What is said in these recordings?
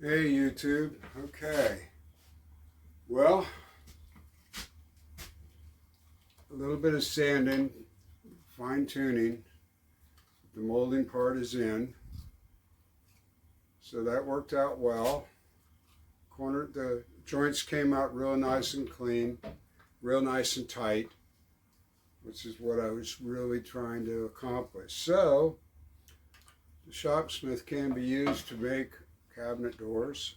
Hey YouTube, okay. Well, a little bit of sanding, fine tuning. The molding part is in. So that worked out well. The joints came out real nice and clean, real nice and tight, which is what I was really trying to accomplish. So, the Shopsmith can be used to make cabinet doors.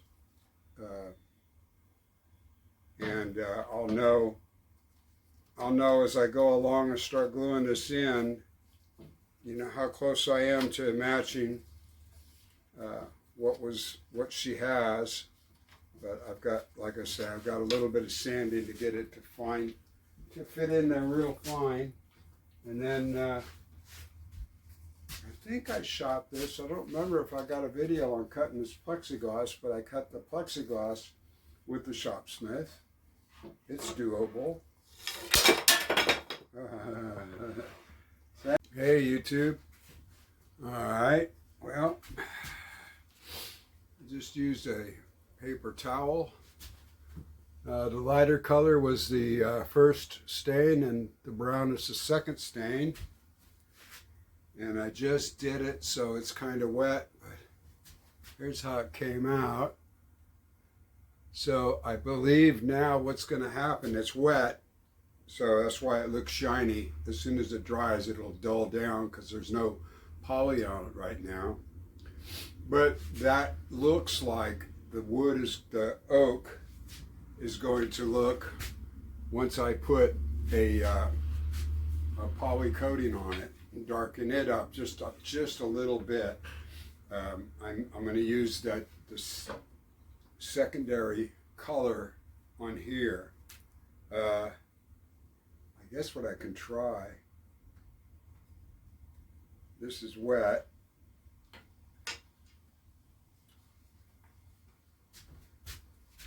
I'll know as I go along and start gluing this in, you know, how close I am to matching what she has. But I've got, like I said, I've got a little bit of sanding to get it to fit in there real fine. And then I think I shot this. I don't remember if I got a video on cutting this plexiglass, but I cut the plexiglass with the Shopsmith. It's doable. Hey YouTube. Alright, well, I just used a paper towel. The lighter color was the first stain and the brown is the second stain. And I just did it so it's kind of wet, but here's how it came out. So I believe now what's going to happen, it's wet, so that's why it looks shiny. As soon as it dries, it'll dull down because there's no poly on it right now. But that looks like the oak is going to look once I put a poly coating on it and darken it up just a little bit. I'm going to use this secondary color on here. I guess what I can try, this is wet.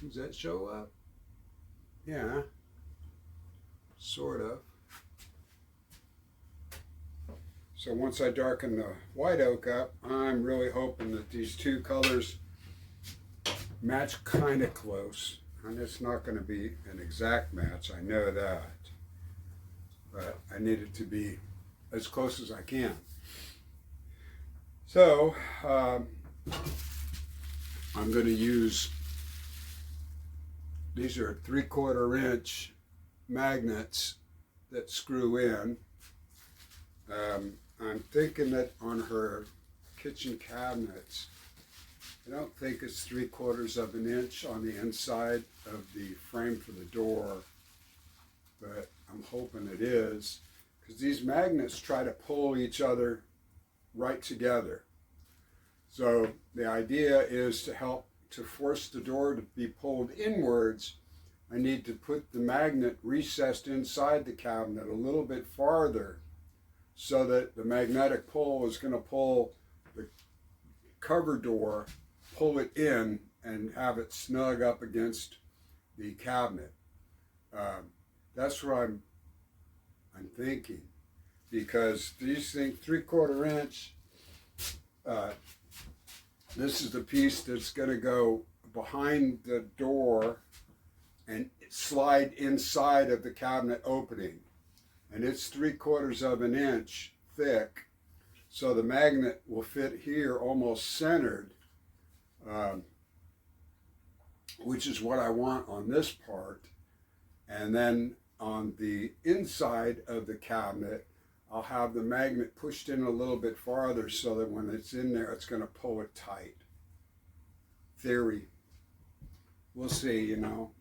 Does that show up? Yeah, sort of. So once I darken the white oak up, I'm really hoping that these two colors match kind of close. And it's not going to be an exact match, I know that. But I need it to be as close as I can. So, I'm going to use, these are 3/4 inch magnets that screw in. I'm thinking that on her kitchen cabinets, I don't think it's 3/4 inch on the inside of the frame for the door, but I'm hoping it is, because these magnets try to pull each other right together. So the idea is to help to force the door to be pulled inwards. I need to put the magnet recessed inside the cabinet a little bit farther so that the magnetic pull is going to pull the cover door, pull it in and have it snug up against the cabinet. That's what I'm thinking, because these things 3/4 inch, this is the piece that's going to go behind the door and slide inside of the cabinet opening, and it's 3/4 inch thick, so the magnet will fit here almost centered, which is what I want on this part. And then on the inside of the cabinet, I'll have the magnet pushed in a little bit farther so that when it's in there, it's going to pull it tight. Theory. We'll see, you know.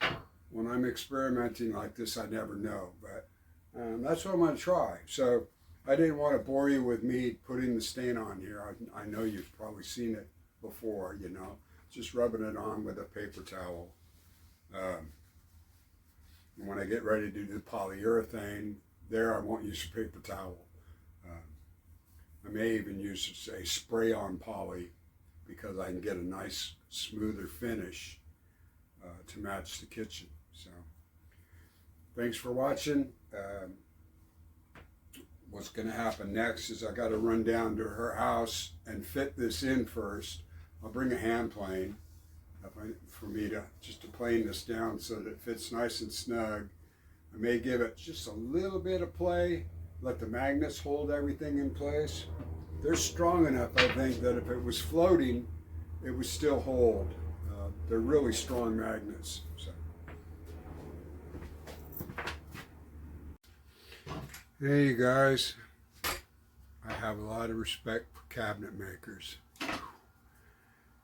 When I'm experimenting like this, I never know. But that's what I'm going to try. So I didn't want to bore you with me putting the stain on here. I know you've probably seen it before, you know. Just rubbing it on with a paper towel. When I get ready to do the polyurethane, there I won't use a paper towel. I may even use a spray-on poly because I can get a nice smoother finish to match the kitchen. So, thanks for watching. What's going to happen next is I got to run down to her house and fit this in first. I'll bring a hand plane for me to just to plane this down so that it fits nice and snug. I may give it just a little bit of play, let the magnets hold everything in place. They're strong enough, I think, that if it was floating, it would still hold. They're really strong magnets. So. Hey, you guys, I have a lot of respect for cabinet makers.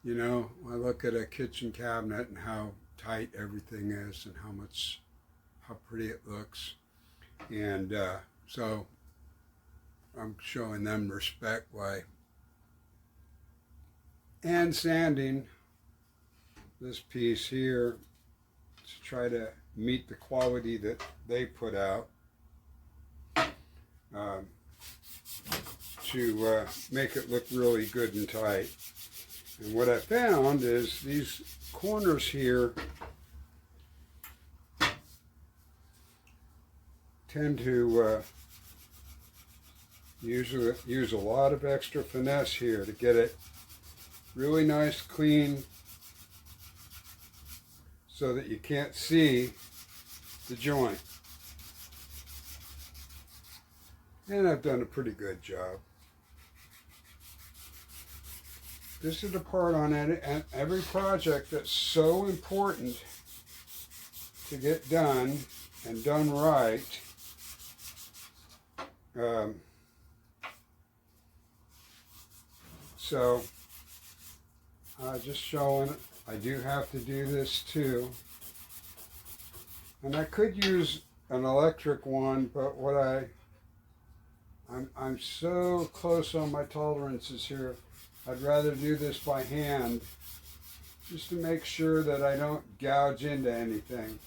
You know, I look at a kitchen cabinet and how tight everything is and how pretty it looks. And so I'm showing them respect by and sanding this piece here to try to meet the quality that they put out, to make it look really good and tight. And what I found is these corners here tend to use a lot of extra finesse here to get it really nice, clean, so that you can't see the joint. And I've done a pretty good job. This is the part on every project that's so important to get done and done right. So just showing, I do have to do this too. And I could use an electric one, but I'm so close on my tolerances here. I'd rather do this by hand, just to make sure that I don't gouge into anything.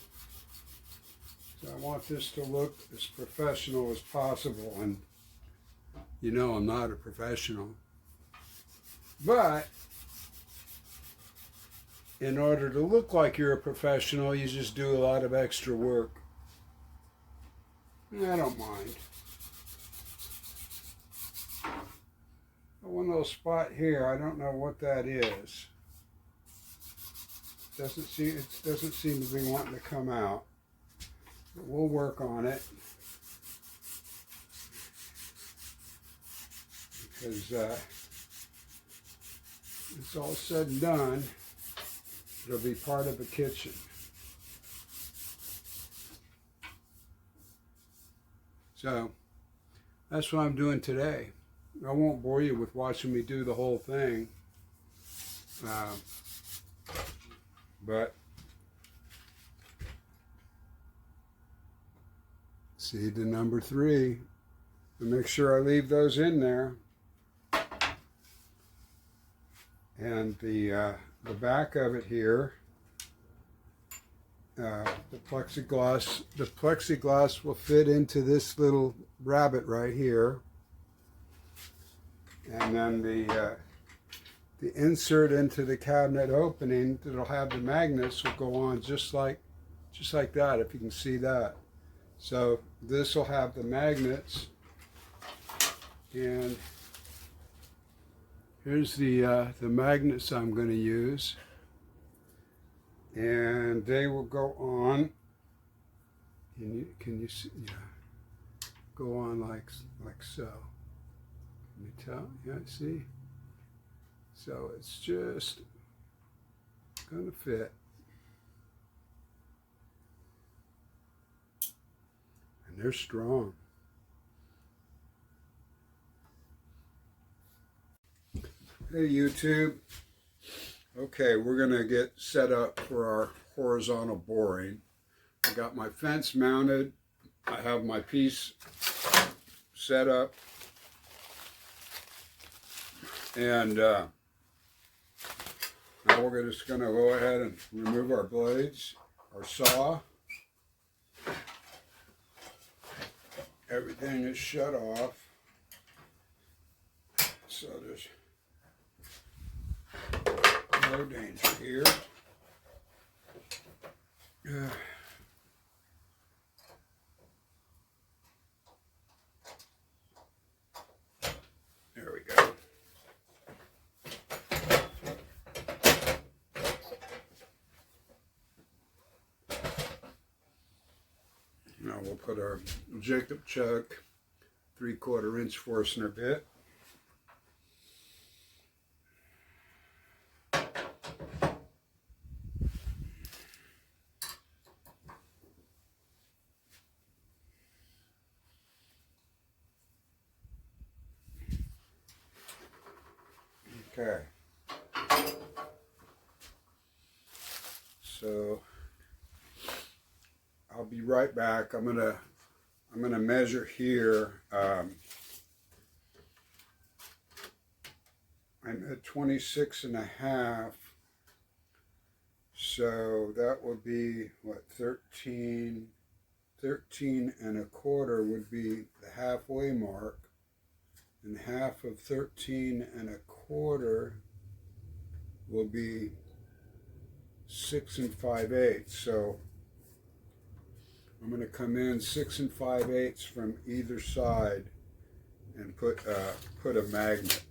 So I want this to look as professional as possible, and you know I'm not a professional. But in order to look like you're a professional, you just do a lot of extra work. I don't mind. One little spot here, I don't know what that is. It doesn't seem to be wanting to come out. But we'll work on it. Because it's all said and done, it'll be part of the kitchen. So that's what I'm doing today. I won't bore you with watching me do the whole thing, but see the number 3, and make sure I leave those in there. And the back of it here, the plexiglass will fit into this little rabbet right here. And then the insert into the cabinet opening that'll have the magnets will go on just like that, if you can see that. So this will have the magnets, and here's the magnets I'm going to use, and they will go on. Can you see? Yeah, go on like so. Can you tell? Yeah, see? So it's just gonna fit. And they're strong. Hey YouTube. Okay, we're gonna get set up for our horizontal boring. I got my fence mounted. I have my piece set up. And now we're just going to go ahead and remove our blades, our saw. Everything is shut off. So there's no danger here. There we go. Now we'll put our Jacob Chuck 3/4 inch Forstner bit. Okay. So I'll be right back. I'm gonna measure here. I'm at 26.5. So that would be what, 13 1/4 would be the halfway mark, and half of 13 1/4 will be 6 5/8. So I'm going to come in 6 5/8 from either side and put a magnet.